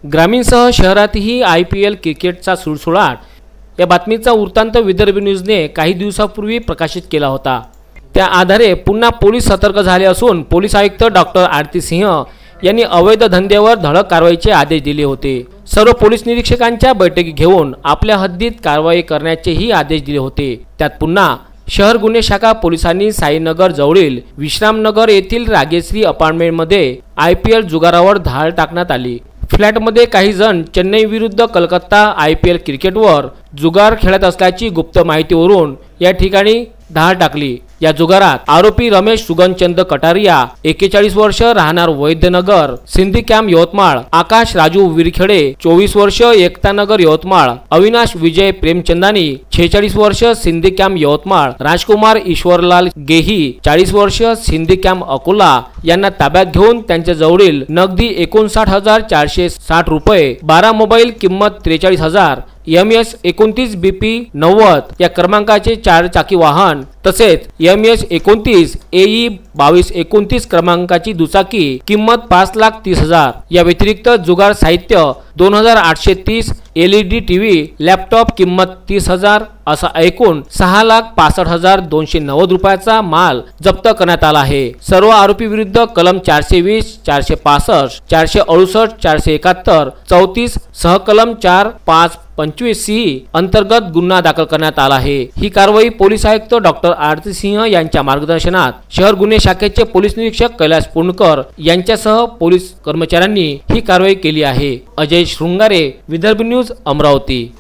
ग्रामीणसह शहरातही IPL क्रिकेटचा सुळसुळाट या बातमीचा वृत्तांत विदर्भ न्यूजने काही दिवसांपूर्वी प्रकाशित केला होता। त्या आधारे पुन्हा पोलीस सतर्क झाले असून पोलीस आयुक्त डॉक्टर आरती सिंह यांनी अवैध धंद्यावर धडक कारवाईचे आदेश दिले होते। सर्व पोलीस निरीक्षकांच्या बैठकी घेऊन आपल्या हद्दीत कारवाई करण्याचेही आदेश दिले होते। त्यात पुन्हा शहर गुन्हे शाखा पोलिसांनी साईनगर जवळील विश्रामनगर येथील रागेश्री अपार्टमेंटमध्ये IPL जुगारावर धाड टाकण्यात आली। फ्लॅटमध्ये काही जण चेन्नई विरुद्ध कलकत्ता IPL क्रिकेटवर जुगार खेळत असल्याची गुप्त माहितीवरून या ठिकाणी धाड टाकली। या जुगारात आरोपी रमेश सुगनचंद कटारिया 41 वर्ष राहणार वैद्यनगर सिंधी कॅम्प यवतमाळ, आकाश राजू विरखेडे 24 वर्ष एकतानगर यवतमाळ, अविनाश विजय प्रेमचंदानी 46 वर्ष सिंधी कॅम्प यवतमाळ, राजकुमार ईश्वरलाल गेही 40 वर्ष सिंधी कॅम्प अकोला यांना ताब्यात घेऊन त्यांच्या जवळील नगदी 59,460 रुपये, 12 मोबाईल किंमत 43,000, MS 29 BP 90 या क्रमांकाचे 4 चाकी वाहन तसेच MS 29 AE 2229 क्रमांकाची दुचाकी किंमत 5,30,000 या व्यतिरिक्त जुगार साहित्य 2,830 LED TV लॅपटॉप किंमत 30,000 असा एकूण 6,65,290 रुपयाचा माल जप्त करण्यात आला आहे। सर्व आरोपी विरुद्ध कलम 420, 465, 468, 471, 34 सह कलम 4, 5, 25C अंतर्गत गुन्हा दाखल करण्यात आला आहे। ही कारवाई पोलीस आयुक्त डॉक्टर आरती सिंह यांच्या मार्गदर्शनात शहर गुन्हे शाखेचे पोलीस निरीक्षक कैलास पुणकर यांच्यासह पोलीस कर्मचाऱ्यांनी ही कारवाई केली आहे। अजय शृंगारे, विदर्भ न्यूज, अमरावती।